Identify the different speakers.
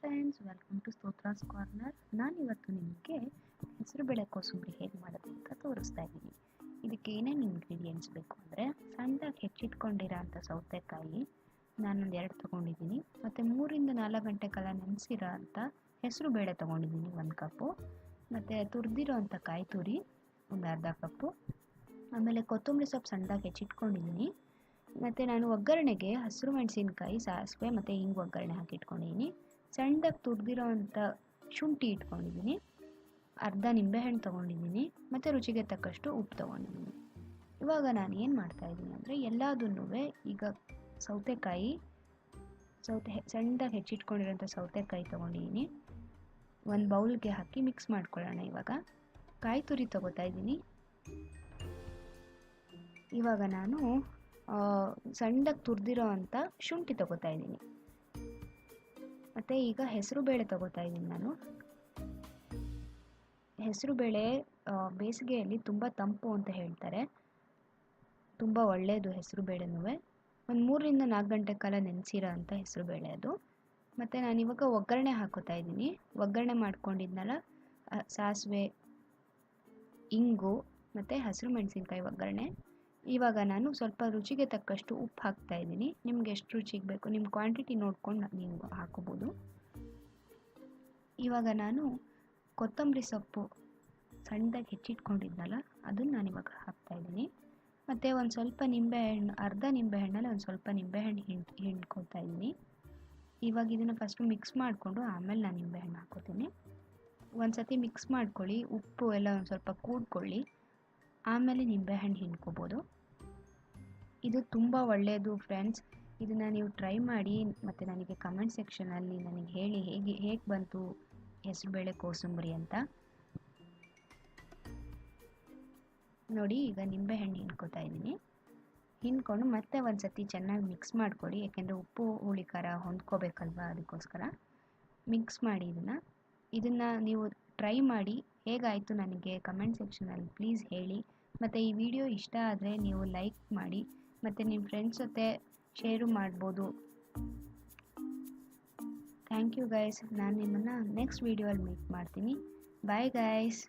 Speaker 1: Friends, welcome to Stotra's corner. ನಾನಿವತ್ತು ನಿಮಗೆ ಹೆಸರುಬೇಳೆ ಕೋಸಂಬರಿ ಹೇಗೆ ಮಾಡೋದು ಅಂತ ತೋರಿಸ್ತಾ ಇದ್ದೀನಿ. ಇದಕ್ಕೆ ಏನೇನು ಇಂಗ್ರೀಡಿಯೆಂಟ್ಸ್ ಬೇಕು ಅಂದರೆ, ಸಣ್ಣದಾಗಿ ಹೆಚ್ಚಿಟ್ಕೊಂಡಿರೋ ಅಂಥ ಸೌತೆಕಾಯಿ ನಾನೊಂದು 2 ತೊಗೊಂಡಿದ್ದೀನಿ, ಮತ್ತು 3 ರಿಂದ 4 ಗಂಟೆ ಕಾಲ ನೆನೆಸಿರೋ ಅಂಥ ಹೆಸರುಬೇಳೆ ತೊಗೊಂಡಿದ್ದೀನಿ 1 ಕಪ್ಪು, ಮತ್ತು ತುರಿದಿರೋ ಅಂಥ ಕಾಯಿ ತುರಿ ಒಂದು ಅರ್ಧ ಕಪ್ಪು, ಆಮೇಲೆ ಕೊತ್ತಂಬರಿ ಸೊಪ್ಪು ಸಣ್ಣದಾಗಿ ಹೆಚ್ಚಿಟ್ಕೊಂಡಿದ್ದೀನಿ, ಮತ್ತು ನಾನು ಒಗ್ಗರಣೆಗೆ ಹಸಿರು ಮೆಣಸಿನ್ಕಾಯಿ, ಸಾಸಿವೆ ಮತ್ತು ಹಿಂಗು ಒಗ್ಗರಣೆ ಹಾಕಿಟ್ಕೊಂಡಿದ್ದೀನಿ. ಸಣ್ಣದಾಗಿ ತುರಿದಿರೋ ಅಂಥ ಶುಂಠಿ ಇಟ್ಕೊಂಡಿದ್ದೀನಿ, ಅರ್ಧ ನಿಂಬೆಹಣ್ಣು ತೊಗೊಂಡಿದ್ದೀನಿ, ಮತ್ತು ರುಚಿಗೆ ತಕ್ಕಷ್ಟು ಉಪ್ಪು ತೊಗೊಂಡಿದ್ದೀನಿ. ಇವಾಗ ನಾನು ಏನು ಮಾಡ್ತಾಯಿದ್ದೀನಿ ಅಂದರೆ, ಎಲ್ಲದನ್ನೂ ಈಗ ಸಣ್ಣದಾಗಿ ಹೆಚ್ಚಿಟ್ಕೊಂಡಿರೋಂಥ ಸೌತೆಕಾಯಿ ತೊಗೊಂಡಿದ್ದೀನಿ, ಒಂದು ಬೌಲ್ಗೆ ಹಾಕಿ ಮಿಕ್ಸ್ ಮಾಡ್ಕೊಳ್ಳೋಣ. ಇವಾಗ ಕಾಯಿ ತುರಿ ತೊಗೋತಾ ಇದ್ದೀನಿ. ಇವಾಗ ನಾನು ಸಣ್ಣದಾಗಿ ತುರಿದಿರೋ ಅಂಥ ಶುಂಠಿ ತೊಗೋತಾ ಇದ್ದೀನಿ, ಮತ್ತು ಈಗ ಹೆಸರುಬೇಳೆ ತೊಗೋತಾ ಇದ್ದೀನಿ. ನಾನು ಹೆಸರುಬೇಳೆ ಬೇಸಿಗೆಯಲ್ಲಿ ತುಂಬ ತಂಪು ಅಂತ ಹೇಳ್ತಾರೆ, ತುಂಬ ಒಳ್ಳೆಯದು ಹೆಸರುಬೇಳೆನೂ. ಒಂದು 3 ರಿಂದ 4 ಗಂಟೆ ಕಾಲ ನೆನೆಸಿರೋ ಅಂಥ ಹೆಸರುಬೇಳೆ ಅದು. ಮತ್ತು ನಾನಿವಾಗ ಒಗ್ಗರಣೆ ಹಾಕೋತಾ ಇದ್ದೀನಿ. ಒಗ್ಗರಣೆ ಮಾಡ್ಕೊಂಡಿದ್ನಲ್ಲ, ಸಾಸಿವೆ, ಇಂಗು ಮತ್ತು ಹಸಿರು ಮೆಣಸಿನ್ಕಾಯಿ ಒಗ್ಗರಣೆ. ಇವಾಗ ನಾನು ಸ್ವಲ್ಪ ರುಚಿಗೆ ತಕ್ಕಷ್ಟು ಉಪ್ಪು ಹಾಕ್ತಾ ಇದ್ದೀನಿ. ನಿಮ್ಗೆ ಎಷ್ಟು ರುಚಿಗೆ ಬೇಕು, ನಿಮ್ಮ ಕ್ವಾಂಟಿಟಿ ನೋಡ್ಕೊಂಡು ನೀವು ಹಾಕೋಬೋದು. ಇವಾಗ ನಾನು ಕೊತ್ತಂಬರಿ ಸೊಪ್ಪು ಸಣ್ಣದಾಗಿ ಹೆಚ್ಚಿಟ್ಕೊಂಡಿದ್ನಲ್ಲ, ಅದನ್ನು ನಾನಿವಾಗ ಹಾಕ್ತಾಯಿದ್ದೀನಿ. ಮತ್ತು ಒಂದು ಸ್ವಲ್ಪ ನಿಂಬೆಹಣ್ಣು, ಅರ್ಧ ನಿಂಬೆಹಣ್ಣಲ್ಲಿ ಒಂದು ಸ್ವಲ್ಪ ನಿಂಬೆಹಣ್ಣು ಹಿಂಡ್ಕೊತಾ ಇದ್ದೀನಿ. ಇವಾಗ ಇದನ್ನು ಫಸ್ಟು ಮಿಕ್ಸ್ ಮಾಡಿಕೊಂಡು ಆಮೇಲೆ ನಾನು ನಿಂಬೆಹಣ್ಣು ಹಾಕೋತೀನಿ. ಒಂದು ಸತಿ ಮಿಕ್ಸ್ ಮಾಡ್ಕೊಳ್ಳಿ, ಉಪ್ಪು ಎಲ್ಲ ಒಂದು ಸ್ವಲ್ಪ ಕೂಡ್ಕೊಳ್ಳಿ, ಆಮೇಲೆ ನಿಂಬೆಹಣ್ಣು ಹಿಂಡ್ಕೋಬೋದು. ಇದು ತುಂಬ ಒಳ್ಳೆಯದು ಫ್ರೆಂಡ್ಸ್. ಇದನ್ನು ನೀವು ಟ್ರೈ ಮಾಡಿ, ಮತ್ತು ನನಗೆ ಕಮೆಂಟ್ ಸೆಕ್ಷನಲ್ಲಿ ನನಗೆ ಹೇಳಿ ಹೇಗೆ ಬಂತು ಹೆಸರುಬೇಳೆ ಕೋಸಂಬರಿ ಅಂತ. ನೋಡಿ, ಈಗ ನಿಂಬೆಹಣ್ಣು ಹಿಂಡ್ಕೊತಾ ಇದ್ದೀನಿ. ಹಿಂಡ್ಕೊಂಡು ಮತ್ತೆ ಒಂದು ಸತಿ ಚೆನ್ನಾಗಿ ಮಿಕ್ಸ್ ಮಾಡ್ಕೊಳ್ಳಿ, ಯಾಕೆಂದರೆ ಉಪ್ಪು ಹುಳಿ ಖಾರ ಹೊಂದ್ಕೋಬೇಕಲ್ವ, ಅದಕ್ಕೋಸ್ಕರ ಮಿಕ್ಸ್ ಮಾಡಿ. ಇದನ್ನು ನೀವು ಟ್ರೈ ಮಾಡಿ, ಹೇಗಾಯಿತು ನನಗೆ ಕಮೆಂಟ್ ಸೆಕ್ಷನಲ್ಲಿ ಪ್ಲೀಸ್ ಹೇಳಿ. ಮತ್ತು ಈ ವಿಡಿಯೋ ಇಷ್ಟ ಆದರೆ ನೀವು ಲೈಕ್ ಮಾಡಿ, ಮತ್ತು ನಿಮ್ಮ ಫ್ರೆಂಡ್ಸ್ ಜೊತೆ ಶೇರು ಮಾಡ್ಬೋದು. Thank you guys. ನಾನು ನಿಮ್ಮನ್ನು ನೆಕ್ಸ್ಟ್ ವಿಡಿಯೋಲ್ಲಿ ಮೀಟ್ ಮಾಡ್ತೀನಿ. Bye guys.